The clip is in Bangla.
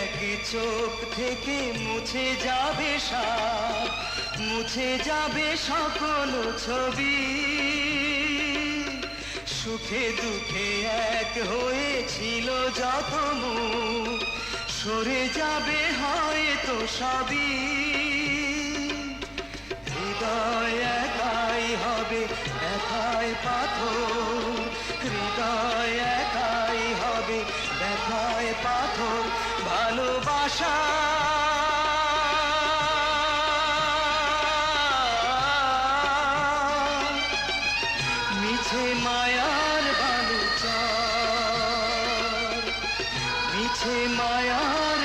একই চোখ থেকে মুছে যাবে সাপ, মুছে যাবে সকল ছবি। সুখে দুঃখে এক হয়েছিল যত মুখ, সরে যাবে হয়তো সবই। হৃদয় একাই হবে ব্যথায় পাথর, হৃদয় একাই হবে ব্যথায় পাথর। ভালোবাসা মিছে মায়ার বালুচর, মিছে মায়ার